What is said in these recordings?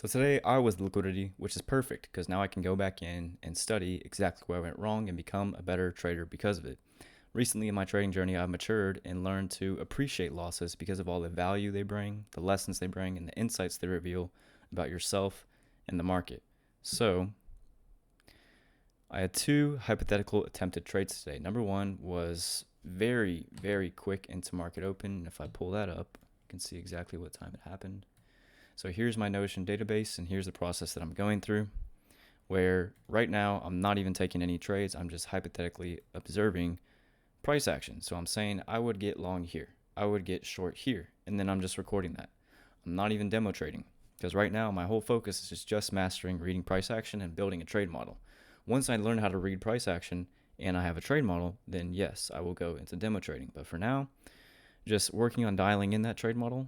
So today I was the liquidity, which is perfect because now I can go back in and study exactly where I went wrong and become a better trader because of it. Recently in my trading journey, I've matured and learned to appreciate losses because of all the value they bring, the lessons they bring, and the insights they reveal about yourself and the market. So I had two hypothetical attempted trades today. Number one was very, very quick into market open. And if I pull that up, you can see exactly what time it happened. So here's my Notion database, and here's the process that I'm going through, where right now I'm not even taking any trades. I'm just hypothetically observing price action. So I'm saying I would get long here, I would get short here, and then I'm just recording that. I'm not even demo trading because right now my whole focus is just mastering reading price action and building a trade model. Once I learn how to read price action and I have a trade model, then yes, I will go into demo trading. But for now, just working on dialing in that trade model,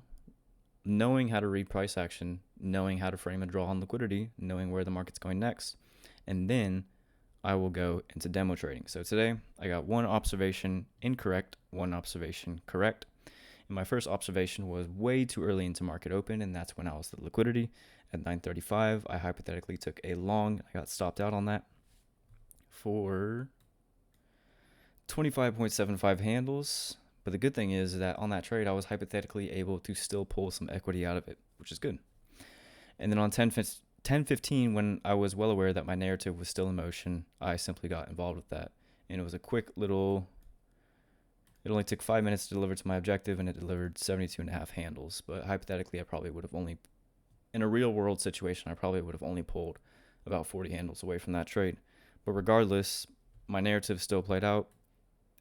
knowing how to read price action, knowing how to frame a draw on liquidity, knowing where the market's going next, and then I will go into demo trading. So today I got one observation incorrect, one observation correct. And my first observation was way too early into market open, and that's when I was the liquidity at 9:35. I hypothetically took a long. I got stopped out on that for 25.75 handles. But the good thing is that on that trade, I was hypothetically able to still pull some equity out of it, which is good. And then on 10:15, when I was well aware that my narrative was still in motion, I simply got involved with that. And it was a quick little, it only took 5 minutes to deliver to my objective, and it delivered 72 and a half handles. But hypothetically, I probably would have only, in a real world situation, I probably would have only pulled about 40 handles away from that trade. But regardless, my narrative still played out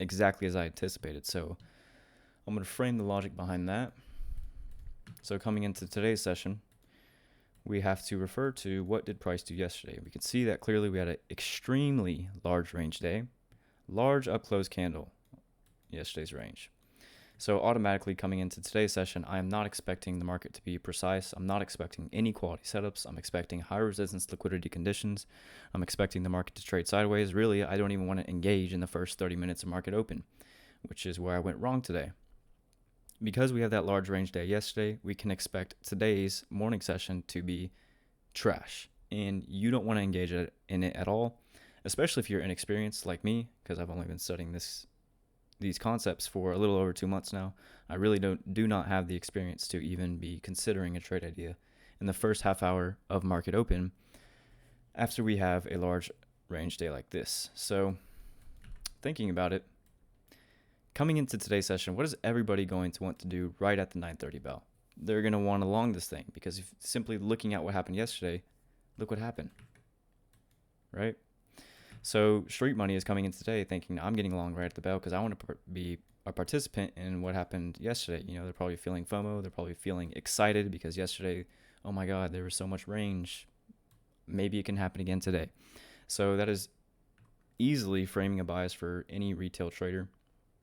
exactly as I anticipated. So I'm going to frame the logic behind that. So coming into today's session, we have to refer to what did price do yesterday. We can see that clearly we had an extremely large range day, large up close candle, yesterday's range. So automatically coming into today's session, I am not expecting the market to be precise. I'm not expecting any quality setups. I'm expecting high resistance liquidity conditions. I'm expecting the market to trade sideways. Really, I don't even want to engage in the first 30 minutes of market open, which is where I went wrong today. Because we have that large range day yesterday, we can expect today's morning session to be trash. And you don't want to engage in it at all, especially if you're inexperienced like me, because I've only been studying these concepts for a little over 2 months now. I really do not have the experience to even be considering a trade idea in the first half hour of market open after we have a large range day like this. So thinking about it, coming into today's session, what is everybody going to want to do right at the 9:30 bell? They're going to want to long this thing because if simply looking at what happened yesterday, look what happened, right? So street money is coming in today thinking I'm getting long right at the bell because I want to be a participant in what happened yesterday. You know, they're probably feeling FOMO. They're probably feeling excited because yesterday, oh my God, there was so much range. Maybe it can happen again today. So that is easily framing a bias for any retail trader.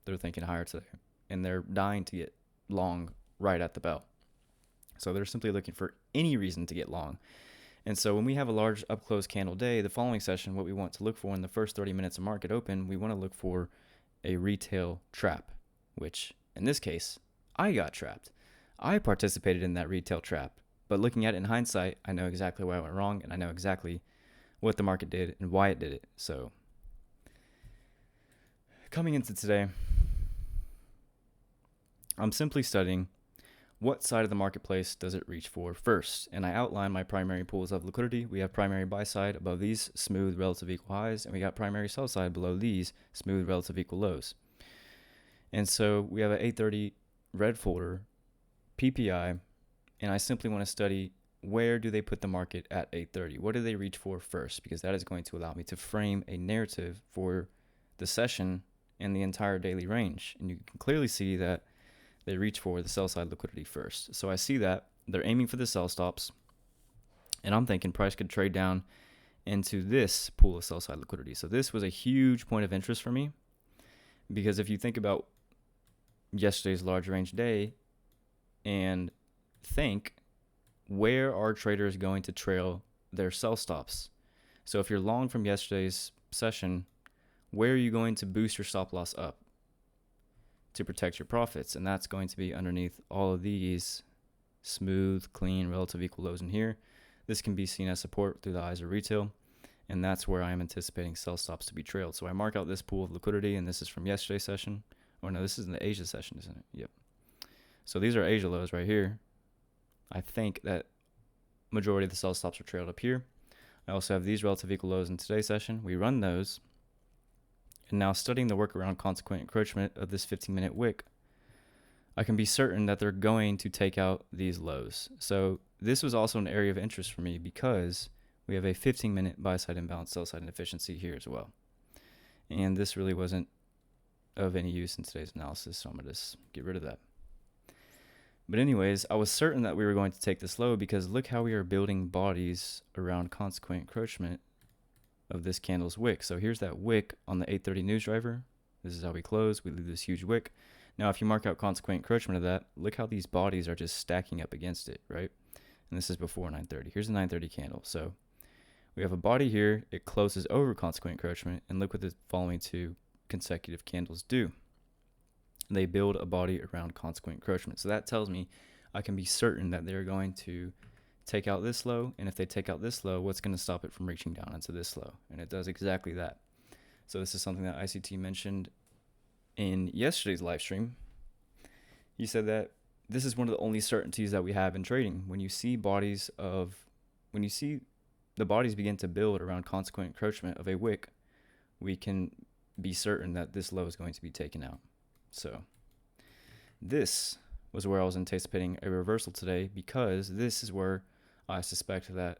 They're thinking higher today, and they're dying to get long right at the bell. So they're simply looking for any reason to get long. And so when we have a large up close candle day, the following session, what we want to look for in the first 30 minutes of market open, we want to look for a retail trap, which in this case, I got trapped. I participated in that retail trap, but looking at it in hindsight, I know exactly why I went wrong, and I know exactly what the market did and why it did it. So coming into today, I'm simply studying what side of the marketplace does it reach for first. And I outline my primary pools of liquidity. We have primary buy side above these smooth relative equal highs, and we got primary sell side below these smooth relative equal lows. And so we have an 830 red folder, PPI, and I simply want to study where do they put the market at 830? What do they reach for first? Because that is going to allow me to frame a narrative for the session and the entire daily range. And you can clearly see that they reach for the sell side liquidity first. So I see that they're aiming for the sell stops, and I'm thinking price could trade down into this pool of sell side liquidity. So this was a huge point of interest for me because if you think about yesterday's large range day and think where are traders going to trail their sell stops? So if you're long from yesterday's session, where are you going to boost your stop loss up to protect your profits? And that's going to be underneath all of these smooth, clean, relative equal lows in here. This can be seen as support through the eyes of retail, and that's where I am anticipating sell stops to be trailed. So I mark out this pool of liquidity, and this is from yesterday's session. Or no, this is in the Asia session, isn't it? Yep. So these are Asia lows right here. I think that majority of the sell stops are trailed up here. I also have these relative equal lows in today's session. We run those. And now studying the workaround consequent encroachment of this 15-minute wick, I can be certain that they're going to take out these lows. So this was also an area of interest for me because we have a 15-minute buy-side imbalance, sell-side inefficiency here as well. And this really wasn't of any use in today's analysis, so I'm going to just get rid of that. But anyways, I was certain that we were going to take this low because look how we are building bodies around consequent encroachment of this candle's wick. So here's that wick on the 8:30 news driver. This is how we close. We leave this huge wick. Now, if you mark out consequent encroachment of that, look how these bodies are just stacking up against it, right? And this is before 9:30. Here's the 9:30 candle. So we have a body here. It closes over consequent encroachment, and look what the following two consecutive candles do. They build a body around consequent encroachment. So that tells me I can be certain that they're going to take out this low, and if they take out this low, what's going to stop it from reaching down into this low? And it does exactly that. So this is something that ICT mentioned in yesterday's live stream. He said that this is one of the only certainties that we have in trading. When you see the bodies begin to build around consequent encroachment of a wick, we can be certain that this low is going to be taken out. So this was where I was anticipating a reversal today, because this is where I suspect that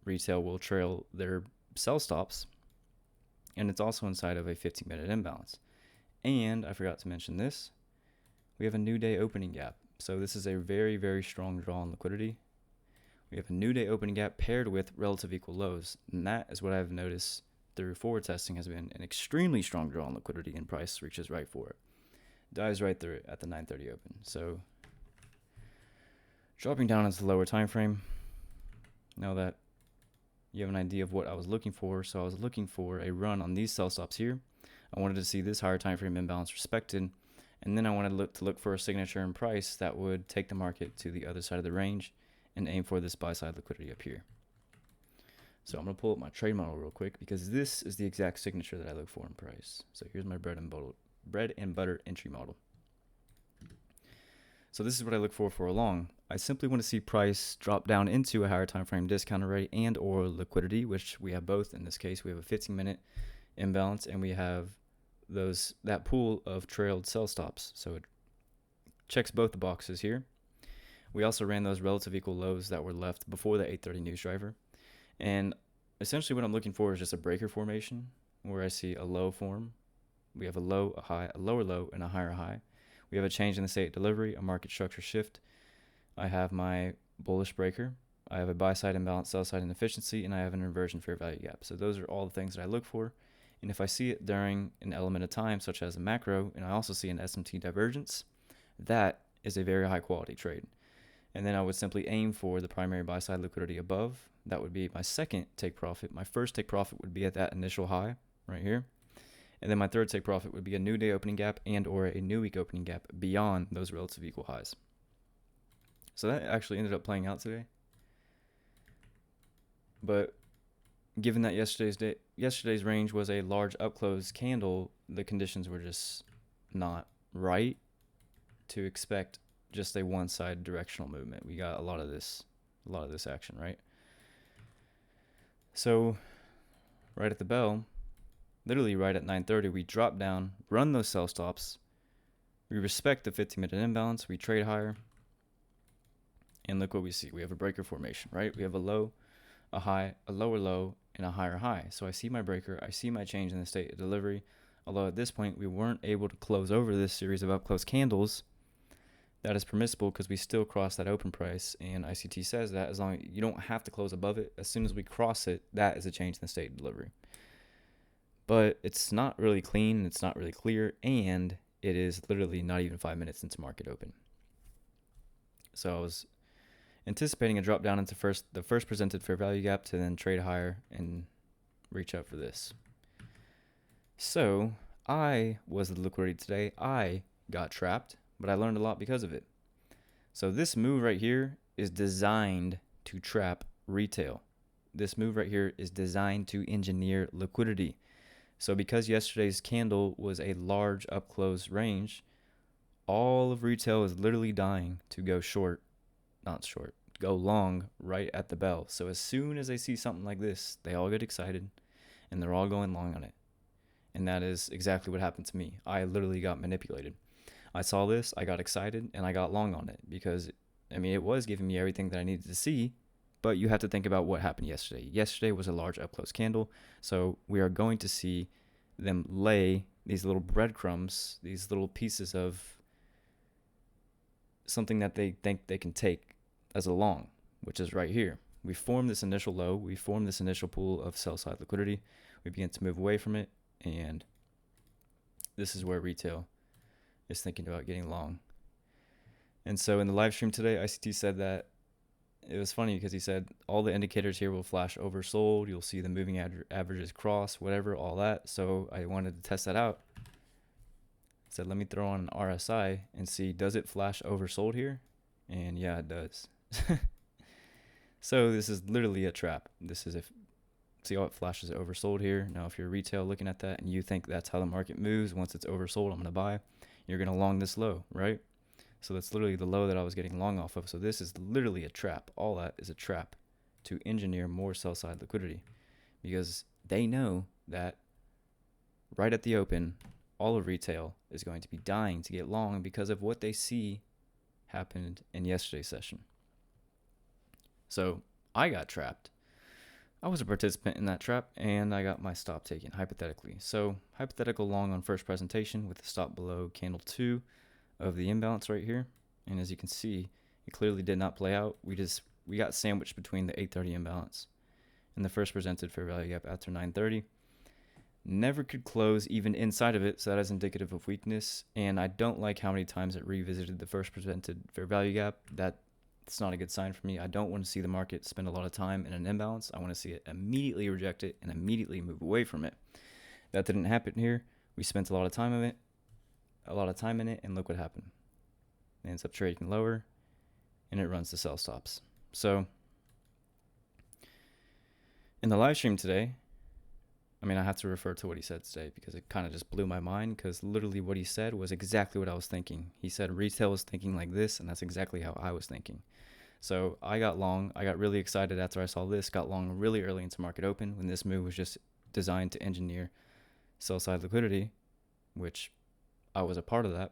retail will trail their sell stops, and it's also inside of a 15-minute imbalance. And I forgot to mention this. We have a new day opening gap. So this is a very, very strong draw on liquidity. We have a new day opening gap paired with relative equal lows. And that is what I've noticed through forward testing has been an extremely strong draw on liquidity, and price reaches right for it. Dives right through it at the 9:30 open. So dropping down into the lower time frame. Now that you have an idea of what I was looking for. So I was looking for a run on these sell stops here. I wanted to see this higher time frame imbalance respected, and then I wanted to look for a signature in price that would take the market to the other side of the range and aim for this buy side liquidity up here. So I'm going to pull up my trade model real quick, because this is the exact signature that I look for in price. So here's my bread and butter entry model. So this is what I look for a long. I simply want to see price drop down into a higher time frame discount rate and or liquidity, which we have both in this case. We have a 15-minute imbalance, and we have that pool of trailed sell stops. So it checks both the boxes here. We also ran those relative equal lows that were left before the 8:30 news driver. And essentially what I'm looking for is just a breaker formation where I see a low form. We have a low, a high, a lower low, and a higher high. We have a change in the state delivery, a market structure shift. I have my bullish breaker. I have a buy side imbalance, sell side inefficiency, and I have an inversion fair value gap. So those are all the things that I look for. And if I see it during an element of time, such as a macro, and I also see an SMT divergence, that is a very high quality trade. And then I would simply aim for the primary buy side liquidity above. That would be my second take profit. My first take profit would be at that initial high right here. And then my third take profit would be a new day opening gap and or a new week opening gap beyond those relative equal highs. So that actually ended up playing out today. But given that yesterday's range was a large up close candle, the conditions were just not right to expect just a one side directional movement. We got a lot of this action, right? So right at the bell, literally right at 9:30, we drop down, run those sell stops. We respect the 15-minute imbalance. We trade higher. And look what we see. We have a breaker formation, right? We have a low, a high, a lower low, and a higher high. So I see my breaker. I see my change in the state of delivery. Although at this point, we weren't able to close over this series of up close candles. That is permissible because we still cross that open price, and ICT says that as long as you don't have to close above it, as soon as we cross it, that is a change in the state of delivery. But it's not really clean, it's not really clear, and it is literally not even 5 minutes into market open. So I was anticipating a drop down into the first presented fair value gap to then trade higher and reach out for this. So I was the liquidity today. I got trapped, but I learned a lot because of it. So this move right here is designed to trap retail. This move right here is designed to engineer liquidity. So because yesterday's candle was a large up close range, all of retail is literally dying to go go long right at the bell. So as soon as they see something like this, they all get excited and they're all going long on it. And that is exactly what happened to me. I literally got manipulated. I saw this, I got excited, and I got long on it because, it was giving me everything that I needed to see, but you have to think about what happened yesterday. Yesterday was a large up close candle, so we are going to see them lay these little breadcrumbs, these little pieces of something that they think they can take as a long, which is right here. We form this initial low, we form this initial pool of sell side liquidity, we begin to move away from it, and this is where retail is thinking about getting long. And so in the live stream today, ICT said that it was funny because he said all the indicators here will flash oversold. You'll see the moving averages cross, whatever, all that. So I wanted to test that out. Said, let me throw on an RSI and see, does it flash oversold here? And yeah, it does. So this is literally a trap. See how it flashes oversold here. Now, if you're retail looking at that and you think that's how the market moves, once it's oversold, I'm going to buy, you're going to long this low, right? So that's literally the low that I was getting long off of. So this is literally a trap. All that is a trap to engineer more sell side liquidity because they know that right at the open, all of retail is going to be dying to get long because of what they see happened in yesterday's session. So I got trapped. I was a participant in that trap and I got my stop taken hypothetically. So hypothetical long on first presentation with the stop below candle 2 of the imbalance right here. And as you can see, it clearly did not play out. We got sandwiched between the 8:30 imbalance and the first presented fair value gap after 9:30. Never could close even inside of it, so that is indicative of weakness. And I don't like how many times it revisited the first presented fair value gap. That's not a good sign for me. I don't want to see the market spend a lot of time in an imbalance. I want to see it immediately reject it and immediately move away from it. That didn't happen here. We spent a lot of time in it, and look what happened. It ends up trading lower, and it runs the sell stops. So in the live stream today, I have to refer to what he said today because it kind of just blew my mind because literally what he said was exactly what I was thinking. He said retail was thinking like this, and that's exactly how I was thinking. So I got long. I got really excited after I saw this, got long really early into market open when this move was just designed to engineer sell-side liquidity, which I was a part of that.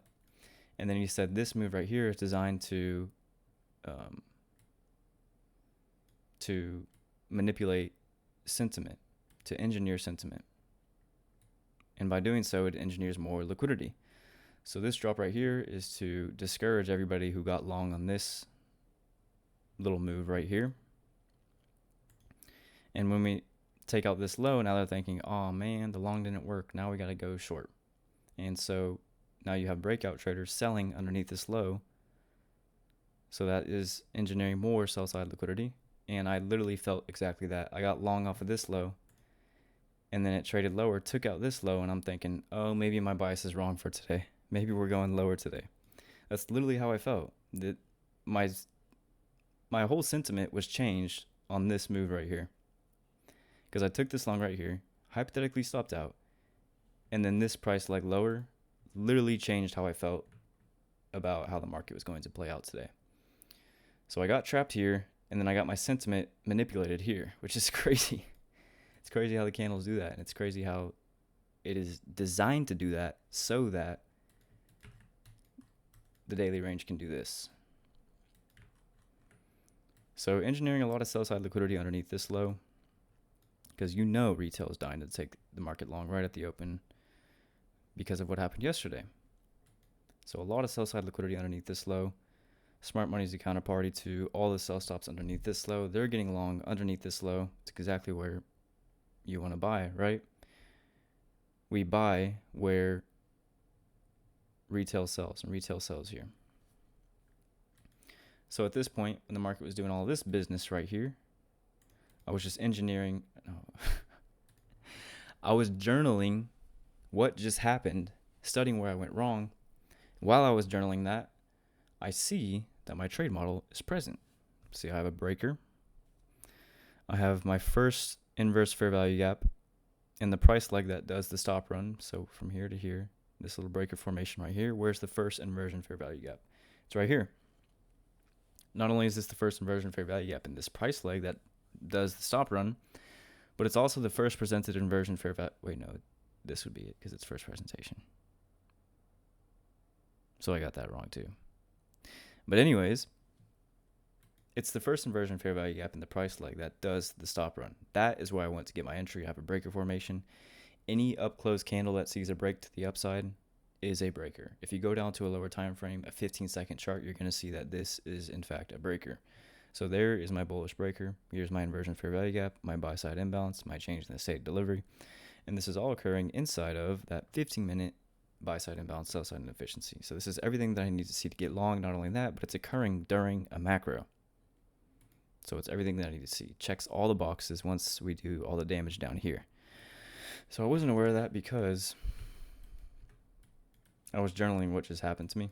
And then he said this move right here is designed to manipulate sentiment, to engineer sentiment. And by doing so, it engineers more liquidity. So this drop right here is to discourage everybody who got long on this little move right here. And when we take out this low, now they're thinking, oh man, the long didn't work. Now we got to go short. And so now you have breakout traders selling underneath this low. So that is engineering more sell side liquidity. And I literally felt exactly that. I got long off of this low. And then it traded lower, took out this low, and I'm thinking, oh, maybe my bias is wrong for today. Maybe we're going lower today. That's literally how I felt. That my whole sentiment was changed on this move right here. Because I took this long right here, hypothetically stopped out, and then this price leg lower literally changed how I felt about how the market was going to play out today. So I got trapped here, and then I got my sentiment manipulated here, which is crazy. It's crazy how the candles do that, and it's crazy how it is designed to do that so that the daily range can do this. So engineering a lot of sell-side liquidity underneath this low, because retail is dying to take the market long right at the open because of what happened yesterday. So a lot of sell-side liquidity underneath this low. Smart money is the counterparty to all the sell stops underneath this low. They're getting long underneath this low. It's exactly where you want to buy, right? We buy where retail sells, and retail sells here. So at this point, when the market was doing all this business right here, I was just engineering. I was journaling what just happened, studying where I went wrong. While I was journaling that, I see that my trade model is present. See, I have a breaker. I have my first inverse fair value gap and the price leg that does the stop run. So from here to here, this little breaker formation right here, where's the first inversion fair value gap? It's right here. Not only is this the first inversion fair value gap in this price leg that does the stop run, but it's also the first presented inversion fair value. Wait, no, this would be it because it's first presentation. So I got that wrong too. But anyways, it's the first inversion fair value gap in the price leg that does the stop run. That is where I want to get my entry. I have a breaker formation. Any up close candle that sees a break to the upside is a breaker. If you go down to a lower time frame, a 15-second chart, you're going to see that this is in fact a breaker. So there is my bullish breaker. Here's my inversion fair value gap, my buy side imbalance, my change in the state of delivery. And this is all occurring inside of that 15-minute buy side imbalance, sell side inefficiency. So this is everything that I need to see to get long. Not only that, but it's occurring during a macro. So it's everything that I need to see. Checks all the boxes once we do all the damage down here. So I wasn't aware of that because I was journaling what just happened to me.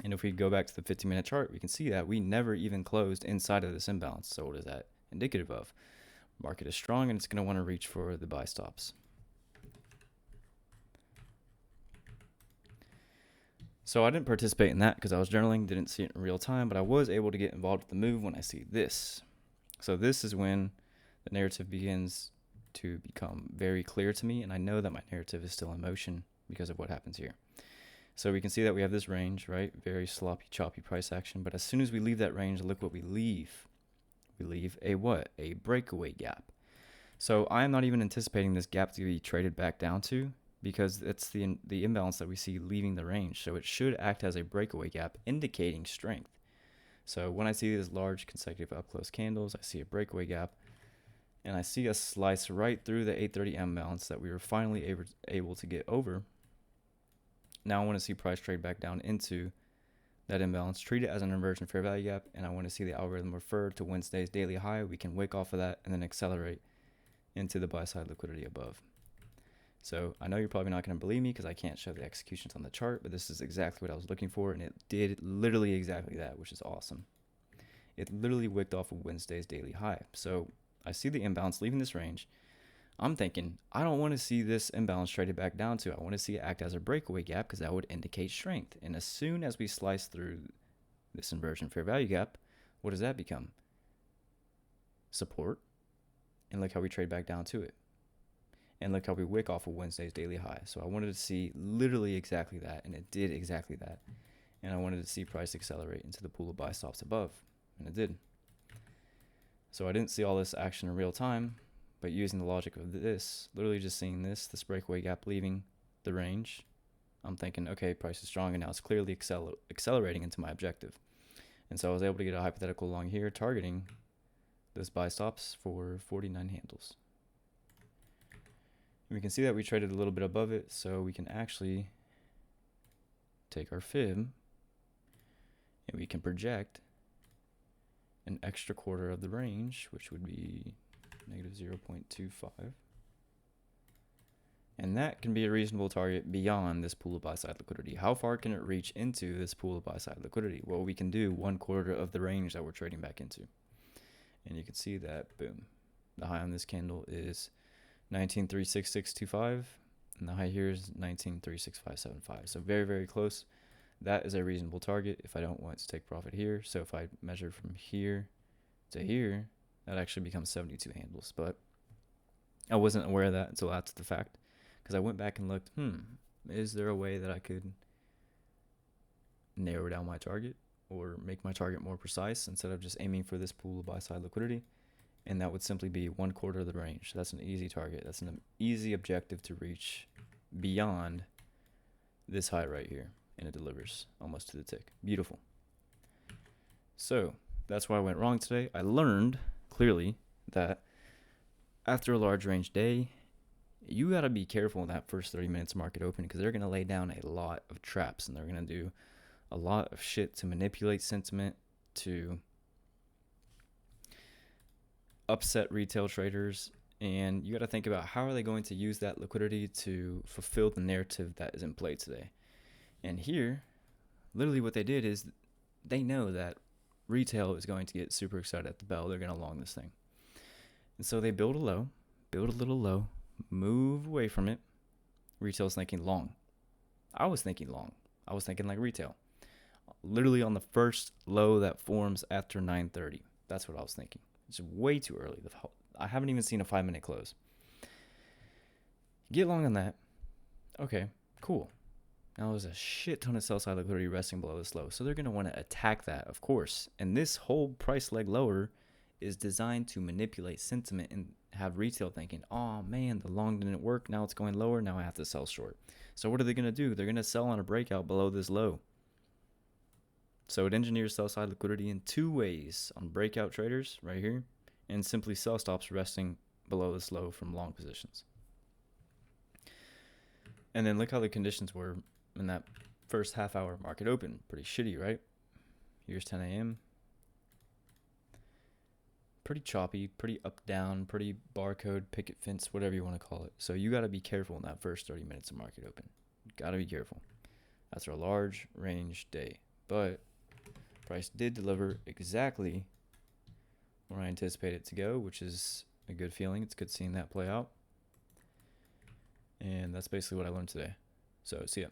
And if we go back to the 15-minute chart, we can see that we never even closed inside of this imbalance. So what is that indicative of? Market is strong and it's going to want to reach for the buy stops. So I didn't participate in that because I was journaling, didn't see it in real time, but I was able to get involved with the move when I see this. So this is when the narrative begins to become very clear to me, and I know that my narrative is still in motion because of what happens here. So we can see that we have this range, right? Very sloppy, choppy price action. But as soon as we leave that range, look what we leave. We leave a what? A breakaway gap. So I am not even anticipating this gap to be traded back down to because it's the imbalance that we see leaving the range. So it should act as a breakaway gap, indicating strength. So when I see these large consecutive up close candles, I see a breakaway gap. And I see a slice right through the 830 imbalance that we were finally able to get over. Now I want to see price trade back down into that imbalance, treat it as an inversion fair value gap, and I want to see the algorithm refer to Wednesday's daily high. We can wick off of that and then accelerate into the buy side liquidity above. So I know you're probably not going to believe me because I can't show the executions on the chart, but this is exactly what I was looking for, and it did literally exactly that, which is awesome. It literally wicked off of Wednesday's daily high. So I see the imbalance leaving this range. I'm thinking, I don't want to see this imbalance traded back down to. I want to see it act as a breakaway gap because that would indicate strength. And as soon as we slice through this inversion fair value gap, what does that become? Support. And look how we trade back down to it. And look how we wick off of Wednesday's daily high. So I wanted to see literally exactly that, and it did exactly that. And I wanted to see price accelerate into the pool of buy stops above, and it did. So I didn't see all this action in real time. But using the logic of this, literally just seeing this breakaway gap leaving the range, I'm thinking, okay, price is strong, and now it's clearly accelerating into my objective. And so I was able to get a hypothetical long here targeting this buy stops for 49 handles. And we can see that we traded a little bit above it, so we can actually take our fib and we can project an extra quarter of the range, which would be negative 0.25. And that can be a reasonable target beyond this pool of buy-side liquidity. How far can it reach into this pool of buy-side liquidity? Well, we can do 1/4 of the range that we're trading back into. And you can see that, boom. The high on this candle is 19.36625, and the high here is 19.36575. So very, very close. That is a reasonable target if I don't want to take profit here. So if I measure from here to here, that actually becomes 72 handles. But I wasn't aware of that until after the fact, because I went back and looked, is there a way that I could narrow down my target or make my target more precise instead of just aiming for this pool of buy-side liquidity? And that would simply be 1/4 of the range. That's an easy target. That's an easy objective to reach beyond this high right here. And it delivers almost to the tick. Beautiful. So that's why I went wrong today. I learned clearly that after a large range day, you got to be careful in that first 30 minutes market open, because they're going to lay down a lot of traps, and they're going to do a lot of shit to manipulate sentiment, to upset retail traders. And you got to think about, how are they going to use that liquidity to fulfill the narrative that is in play today? And here, literally what they did is they know that retail is going to get super excited at the bell. They're going to long this thing. And so they build a low, build a little low, move away from it. Retail's thinking long. I was thinking long. I was thinking like retail. Literally on the first low that forms after 9:30. That's what I was thinking. It's way too early. I haven't even seen a 5-minute close. Get long on that. Okay, cool. Now there's a shit ton of sell side liquidity resting below this low. So they're going to want to attack that, of course. And this whole price leg lower is designed to manipulate sentiment and have retail thinking, oh man, the long didn't work. Now it's going lower. Now I have to sell short. So what are they going to do? They're going to sell on a breakout below this low. So it engineers sell side liquidity in two ways: on breakout traders right here, and simply sell stops resting below this low from long positions. And then look how the conditions were in that first half hour market open. Pretty shitty, right? Here's 10 a.m. Pretty choppy, pretty up down, pretty barcode, picket fence, whatever you want to call it. So you got to be careful in that first 30 minutes of market open. Got to be careful. That's our large range day. But price did deliver exactly where I anticipated it to go, which is a good feeling. It's good seeing that play out. And that's basically what I learned today. So see ya.